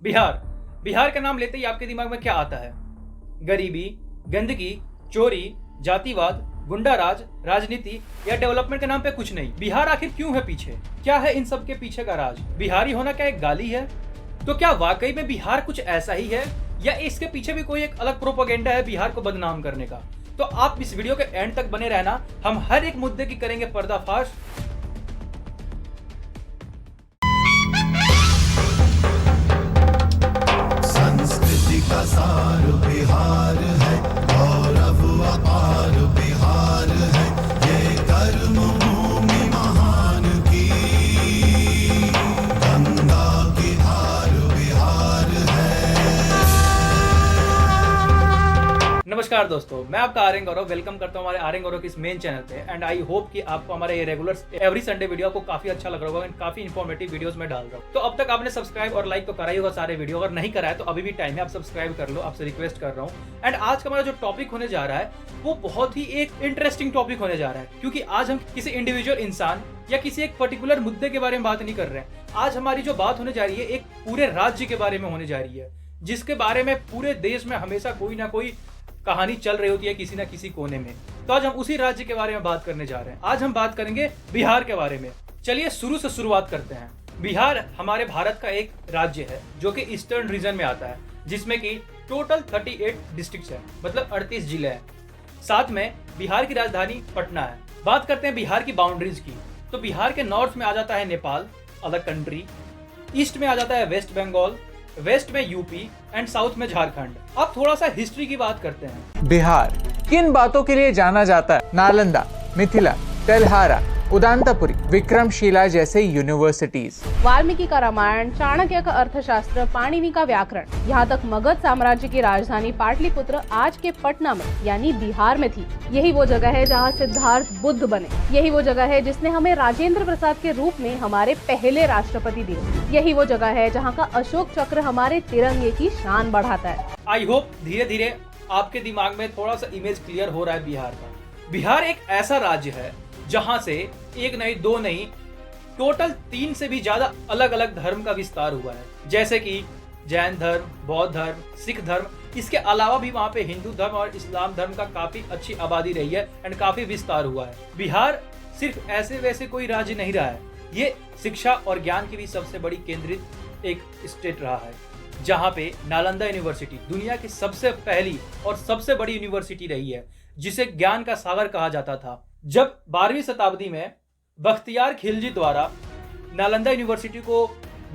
बिहार। बिहार का नाम लेते ही आपके दिमाग में क्या आता है? गरीबी, गंदगी, चोरी, जातिवाद, गुंडाराज, राजनीति या डेवलपमेंट के नाम पे कुछ नहीं। बिहार आखिर क्यों है पीछे? क्या है इन सब के पीछे का राज? बिहारी होना क्या एक गाली है? तो क्या वाकई में बिहार कुछ ऐसा ही है या इसके पीछे भी कोई एक अलग प्रोपेगेंडा है बिहार को बदनाम करने का? तो आप इस वीडियो के एंड तक बने रहना, हम हर एक मुद्दे की करेंगे पर्दाफाश। संस्कृति का सार बिहार है, गौरव अपार बिहार है, ये कर्म भूमि महान की, गंगा की धार बिहार है। नमस्कार दोस्तों, मैं आपका आर्यन गौरव वेलकम करता हूं हमारे आर्यन गौरव की इस मेन चैनल पे। एंड आई होप कि आपको हमारे ये रेगुलर एवरी संडे वीडियो को काफी अच्छा लग रहा होगा एंड काफी इंफॉर्मेटिव वीडियोस में डाल रहा हूं। तो अब तक आपने सब्सक्राइब और लाइक तो करा ही होगा सारे वीडियो, अगर नहीं करा है तो अभी भी टाइम है, आप सब्सक्राइब कर लो, आपसे रिक्वेस्ट कर रहा हूँ। एंड आज का हमारा जो टॉपिक होने जा रहा है वो बहुत ही एक इंटरेस्टिंग टॉपिक होने जा रहा है, क्योंकि आज हम किसी इंडिविजुअल इंसान या किसी एक पर्टिकुलर मुद्दे के बारे में बात नहीं कर रहे हैं। आज हमारी जो बात होने जा रही है एक पूरे राज्य के बारे में होने जा रही है, जिसके बारे में पूरे देश में हमेशा कोई ना कोई कहानी चल रही होती है किसी ना किसी कोने में। तो आज हम उसी राज्य के बारे में बात करने जा रहे हैं। आज हम बात करेंगे बिहार के बारे में। चलिए शुरू से शुरुआत करते हैं। बिहार हमारे भारत का एक राज्य है जो कि ईस्टर्न रीजन में आता है, जिसमें कि टोटल 38 डिस्ट्रिक्ट्स है, मतलब 38 जिले हैं। साथ में बिहार की राजधानी पटना है। बात करते हैं बिहार की बाउंड्रीज की, तो बिहार के नॉर्थ में आ जाता है नेपाल, अलग कंट्री। ईस्ट में आ जाता है वेस्ट बंगाल, वेस्ट में यूपी एंड साउथ में झारखंड। अब थोड़ा सा हिस्ट्री की बात करते हैं। बिहार किन बातों के लिए जाना जाता है? नालंदा, मिथिला, तेल्हारा, उदांतापुरी, विक्रमशिला जैसे यूनिवर्सिटीज। वाल्मीकि का रामायण, चाणक्य का अर्थशास्त्र, पाणिनि का व्याकरण, यहाँ तक मगध साम्राज्य की राजधानी पाटलिपुत्र आज के पटना में यानी बिहार में थी। यही वो जगह है जहाँ सिद्धार्थ बुद्ध बने। यही वो जगह है जिसने हमें राजेंद्र प्रसाद के रूप में हमारे पहले राष्ट्रपति दिए। यही वो जगह है जहाँ का अशोक चक्र हमारे तिरंगे की शान बढ़ाता है। आई होप धीरे धीरे आपके दिमाग में थोड़ा सा इमेज क्लियर हो रहा है बिहार का। बिहार एक ऐसा राज्य है जहां से एक नहीं दो नहीं टोटल 3 से भी ज्यादा अलग अलग धर्म का विस्तार हुआ है, जैसे कि जैन धर्म, बौद्ध धर्म, सिख धर्म। इसके अलावा भी वहां पे हिंदू धर्म और इस्लाम धर्म का काफी अच्छी आबादी रही है एंड काफी विस्तार हुआ है। बिहार सिर्फ ऐसे वैसे कोई राज्य नहीं रहा है, ये शिक्षा और ज्ञान की भी सबसे बड़ी केंद्रित एक स्टेट रहा है, जहाँ पे नालंदा यूनिवर्सिटी दुनिया की सबसे पहली और सबसे बड़ी यूनिवर्सिटी रही है, जिसे ज्ञान का सागर कहा जाता था। जब 12वीं शताब्दी में बख्तियार खिलजी द्वारा नालंदा यूनिवर्सिटी को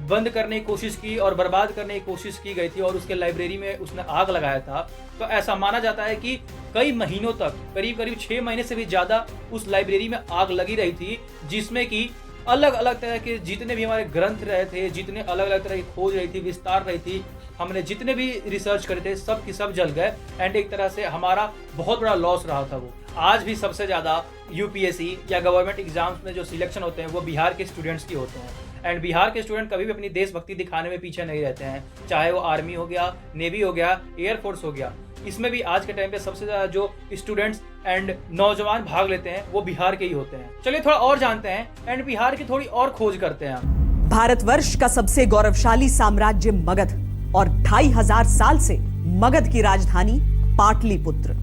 बंद करने की कोशिश की और बर्बाद करने की कोशिश की गई थी और उसके लाइब्रेरी में उसने आग लगाया था, तो ऐसा माना जाता है कि कई महीनों तक, करीब करीब 6 महीने से भी ज्यादा उस लाइब्रेरी में आग लगी रही थी, जिसमें कि अलग अलग तरह के जितने भी हमारे ग्रंथ रहे थे, जितने अलग अलग तरह की खोज रही थी, विस्तार रही थी, हमने जितने भी रिसर्च करे थे सब की सब जल गए एंड एक तरह से हमारा बहुत बड़ा लॉस रहा था वो। आज भी सबसे ज्यादा यूपीएससी या गवर्नमेंट एग्जाम्स में जो सिलेक्शन होते हैं वो बिहार के स्टूडेंट्स की होते हैं। एंड बिहार के स्टूडेंट कभी भी अपनी देशभक्ति दिखाने में पीछे नहीं रहते हैं, चाहे वो आर्मी हो गया, नेवी हो गया, एयरफोर्स हो गया। इसमें भी आज के टाइम पे सबसे ज्यादा जो स्टूडेंट्स एंड नौजवान भाग लेते हैं वो बिहार के ही होते हैं। चलिए थोड़ा और जानते हैं एंड बिहार की थोड़ी और खोज करते हैं। भारतवर्ष का सबसे गौरवशाली साम्राज्य मगध और 2500 साल से मगध की राजधानी पाटलिपुत्र।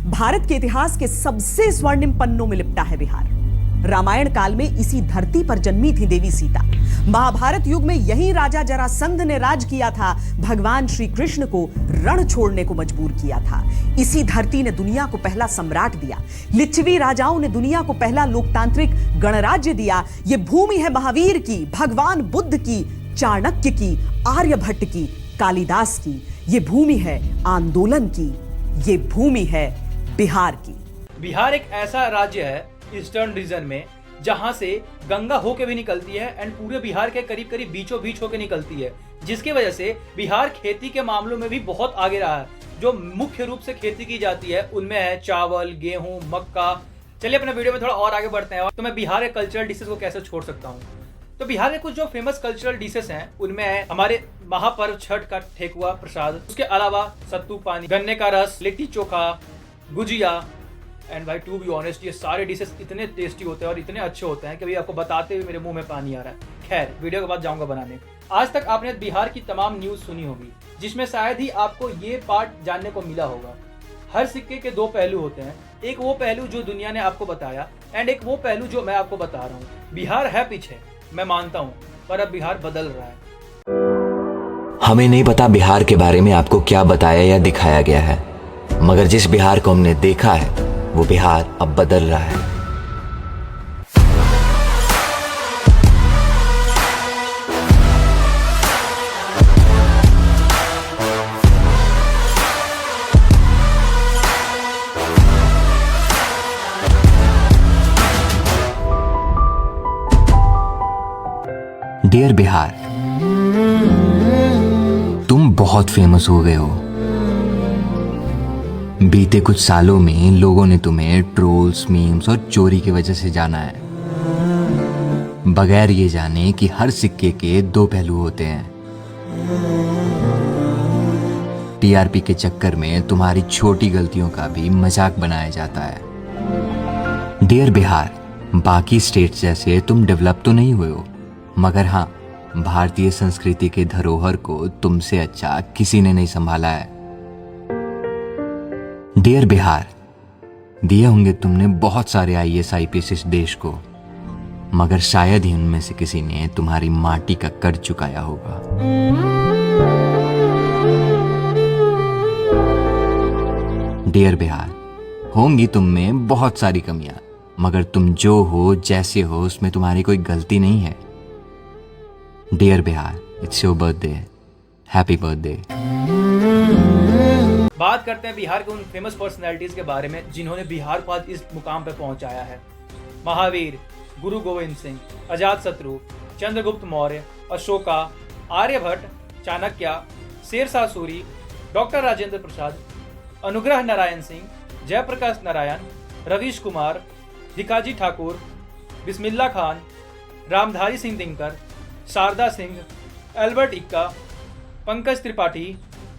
भारत के इतिहास के सबसे स्वर्णिम पन्नों में लिपटा है बिहार। रामायण काल में इसी धरती पर जन्मी थी देवी सीता। महाभारत युग में यही राजा जरासंध ने राज किया था, भगवान श्री कृष्ण को रण छोड़ने को मजबूर किया था। इसी धरती ने दुनिया को पहला सम्राट दिया। लिच्छवी राजाओं ने दुनिया को पहला लोकतांत्रिक गणराज्य दिया। ये भूमि है महावीर की, भगवान बुद्ध की, चाणक्य की, आर्यभट्ट की, कालिदास की। ये भूमि है आंदोलन की, ये भूमि है बिहार की। बिहार एक ऐसा राज्य है ईस्टर्न रीजन में जहां से गंगा होके भी निकलती है एंड पूरे बिहार के करीब करीब बीचों बीच होके निकलती है, जिसकी वजह से बिहार खेती के मामलों में भी बहुत आगे रहा है। जो मुख्य रूप से खेती की जाती है उनमें है चावल, गेहूं, मक्का। चलिए अपने वीडियो में थोड़ा और आगे बढ़ते हैं। तो मैं बिहार के कल्चरल डिशेज को कैसे छोड़ सकता हूँ? तो बिहार के कुछ जो फेमस कल्चरल डिशेस हैं उनमें है हमारे महापर्व छठ का ठेकुआ प्रसाद, उसके अलावा सत्तू पानी, गन्ने का रस, लिट्टी चोखा, गुजिया। एंड भाई टू बी ऑनेस्ट ये सारे डिशेस इतने टेस्टी होते हैं और इतने अच्छे होते हैं कि भाई आपको बताते हुए मेरे मुंह में पानी आ रहा है। खैर वीडियो के बाद जाऊंगा बनाने। आज तक आपने बिहार की तमाम न्यूज सुनी होगी, जिसमें शायद ही आपको ये पार्ट जानने को मिला होगा। हर सिक्के के दो पहलू होते हैं, एक वो पहलू जो दुनिया ने आपको बताया एंड एक वो पहलू जो मैं आपको बता रहा हूँ। बिहार है पीछे, मैं मानता हूँ, पर अब बिहार बदल रहा है। हमें नहीं पता बिहार के बारे में आपको क्या बताया या दिखाया गया है, मगर जिस बिहार को हमने देखा है वो बिहार अब बदल रहा है। डियर बिहार, तुम बहुत फेमस हो गए हो। बीते कुछ सालों में लोगों ने तुम्हें ट्रोल्स, मीम्स और चोरी की वजह से जाना है, बगैर ये जाने कि हर सिक्के के दो पहलू होते हैं। टीआरपी के चक्कर में तुम्हारी छोटी गलतियों का भी मजाक बनाया जाता है। डियर बिहार, बाकी स्टेट्स जैसे तुम डेवलप तो नहीं हुए हो, मगर हाँ, भारतीय संस्कृति के धरोहर को तुमसे अच्छा किसी ने नहीं संभाला है। डियर बिहार, दिए होंगे तुमने बहुत सारे आईएएस आईपीएस इस देश को, मगर शायद ही उनमें से किसी ने तुम्हारी माटी का कर्ज चुकाया होगा। डियर बिहार, होंगी तुम में बहुत सारी कमियां, मगर तुम जो हो, जैसे हो, उसमें तुम्हारी कोई गलती नहीं है। Dear Bihar, it's your birthday, happy birthday. बात करते हैं बिहार के उन फेमस पर्सनैलिटीज के बारे में जिन्होंने बिहार को आज इस मुकाम पर पहुंचाया है। Mahavir, Guru Gobind Singh, Ajatashatru, Chandragupta Maurya, Ashoka, Aryabhatta, Chanakya, Sher Shah Suri, doctor Rajendra Prasad, Anugrah Narayan Singh, Jayaprakash Narayan, Ravish Kumar, Bhikaji Thakur, Bismillah Khan, Ramdhari Singh Dinkar, Sharda Singh, Albert Ekka, Pankaj Tripathi,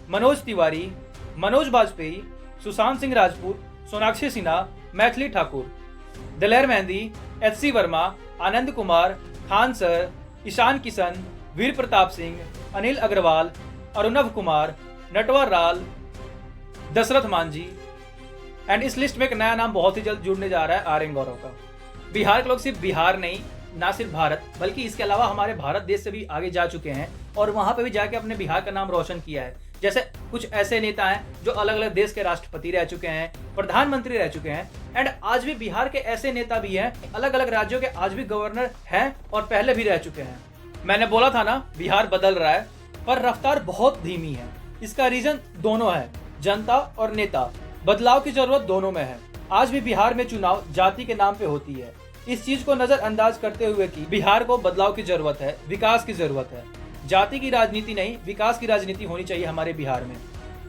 Manoj Tiwari, Manoj Bajpayee, Sushant Singh Rajput, Sonakshi Sinha, Maithili Thakur, Daler Mehndi, HC Verma, Anand Kumar, Khan sir, Ishan Kishan, Veer Pratap Singh, Anil Agarwal, Arunav Kumar, Natwar Lal, Dashrath Manjhi and इस लिस्ट में एक नया नाम बहुत ही जल्द जुड़ने जा रहा है, आर्यन गौरव का। बिहार के लोग सिर्फ बिहार नहीं, ना सिर्फ भारत, बल्कि इसके अलावा हमारे भारत देश से भी आगे जा चुके हैं और वहां पे भी जाके अपने बिहार का नाम रोशन किया है। जैसे कुछ ऐसे नेता हैं जो अलग अलग देश के राष्ट्रपति रह चुके हैं, प्रधानमंत्री रह चुके हैं, एंड आज भी बिहार के ऐसे नेता भी हैं, अलग अलग राज्यों के आज भी गवर्नर हैं और पहले भी रह चुके हैं। मैंने बोला था ना, बिहार बदल रहा है, पर रफ्तार बहुत धीमी है। इसका रीजन दोनों है, जनता और नेता। बदलाव की जरूरत दोनों में है। आज भी बिहार में चुनाव जाति के नाम पे होती है। इस चीज को नजरअंदाज करते हुए कि बिहार को बदलाव की जरूरत है, विकास की जरूरत है। जाति की राजनीति नहीं, विकास की राजनीति होनी चाहिए हमारे बिहार में,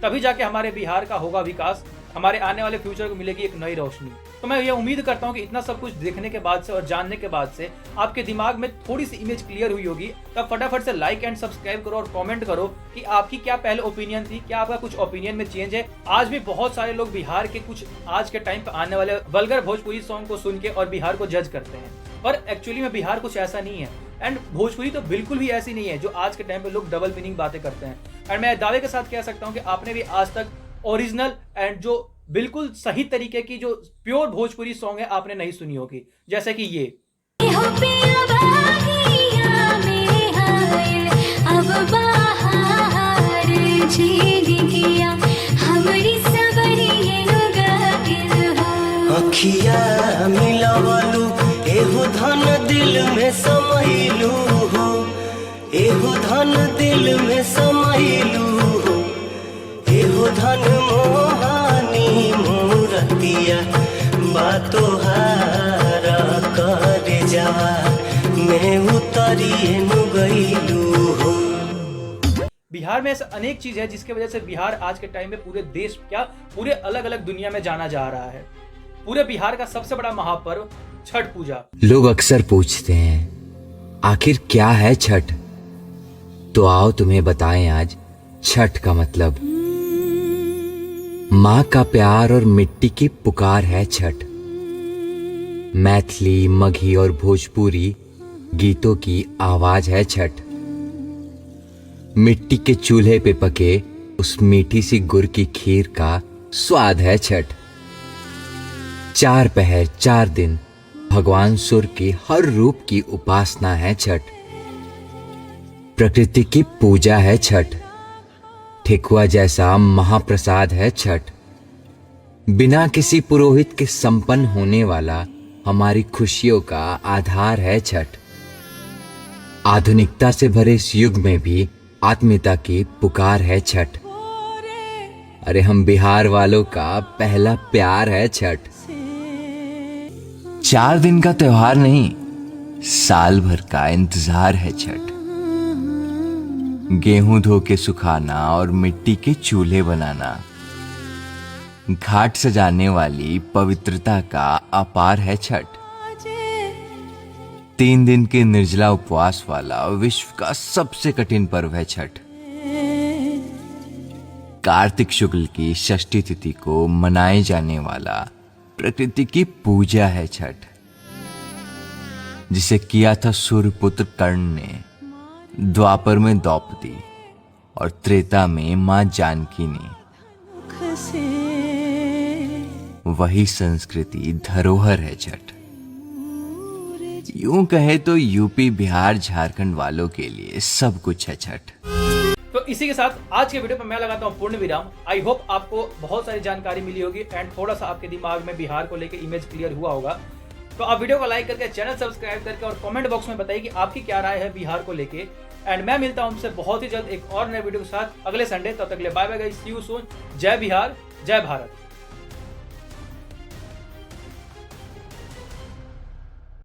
तभी जाके हमारे बिहार का होगा विकास, हमारे आने वाले फ्यूचर को मिलेगी एक नई रोशनी। तो मैं ये उम्मीद करता हूँ कि इतना सब कुछ देखने के बाद से और जानने के बाद से आपके दिमाग में थोड़ी सी इमेज क्लियर हुई होगी। तब फटाफट से लाइक एंड सब्सक्राइब करो और कमेंट करो कि आपकी क्या पहले ओपिनियन थी, क्या आपका कुछ ओपिनियन में चेंज है। आज भी बहुत सारे लोग बिहार के कुछ आज के टाइम पे आने वाले वल्गर भोजपुरी सॉन्ग को सुन के और बिहार को जज करते हैं, पर एक्चुअली में बिहार कुछ ऐसा नहीं है। एंड भोजपुरी तो बिल्कुल भी ऐसी नहीं है जो आज के टाइम पे लोग डबल मीनिंग बातें करते हैं। एंड मैं दावे के साथ कह सकता हूँ कि आपने भी आज तक ओरिजिनल एंड जो बिल्कुल सही तरीके की जो प्योर भोजपुरी सॉन्ग है आपने नहीं सुनी होगी, जैसे कि ये। अखिया मिलावलू एहो धन दिल में समैलू हो, एहो धन दिल में समैलू हो, एहो धन मोहानी मूरतिया बातो हारा कर जावा मैं उतरिए नु गईलू हो। बिहार में ऐसा अनेक चीज है जिसकी वजह से बिहार आज के टाइम में पूरे देश क्या पूरे अलग अलग दुनिया में जाना जा रहा है। पूरे बिहार का सबसे बड़ा महापर्व छठ पूजा। लोग अक्सर पूछते हैं आखिर क्या है छठ, तो आओ तुम्हें बताएं आज छठ का मतलब। माँ का प्यार और मिट्टी की पुकार है छठ। मैथिली, मगही और भोजपुरी गीतों की आवाज है छठ। मिट्टी के चूल्हे पे पके उस मीठी सी गुड़ की खीर का स्वाद है छठ। 4 पहर 4 दिन भगवान सूर्य के हर रूप की उपासना है छठ। प्रकृति की पूजा है छठ। ठेकुआ जैसा महाप्रसाद है छठ। बिना किसी पुरोहित के संपन्न होने वाला हमारी खुशियों का आधार है छठ। आधुनिकता से भरे इस युग में भी आत्मीयता की पुकार है छठ। अरे हम बिहार वालों का पहला प्यार है छठ। 4 दिन का त्योहार नहीं, साल भर का इंतजार है छठ। गेहूं धो के सुखाना और मिट्टी के चूल्हे बनाना, घाट सजाने वाली पवित्रता का अपार है छठ। 3 दिन के निर्जला उपवास वाला विश्व का सबसे कठिन पर्व है छठ। कार्तिक शुक्ल की षष्ठी तिथि को मनाए जाने वाला प्रकृति की पूजा है छठ, जिसे किया था सूर्यपुत्र कर्ण ने द्वापर में द्रौपदी और त्रेता में मां जानकी ने। वही संस्कृति धरोहर है छठ। यूं कहे तो यूपी बिहार झारखंड वालों के लिए सब कुछ है छठ। तो इसी के साथ आज के वीडियो पर मैं लगाता हूं पूर्ण विराम। आई होप आपको बहुत सारी जानकारी मिली होगी एंड थोड़ा सा आपके दिमाग में बिहार को लेकर इमेज क्लियर हुआ होगा। तो आप वीडियो को लाइक करके, चैनल सब्सक्राइब करके और कमेंट बॉक्स में बताइए कि आपकी क्या राय है बिहार को लेके। एंड मैं मिलता हूं आपसे बहुत ही जल्द एक और नए वीडियो के साथ अगले संडे। तब तक के लिए bye bye guys, see you soon. जय बिहार, जय भारत।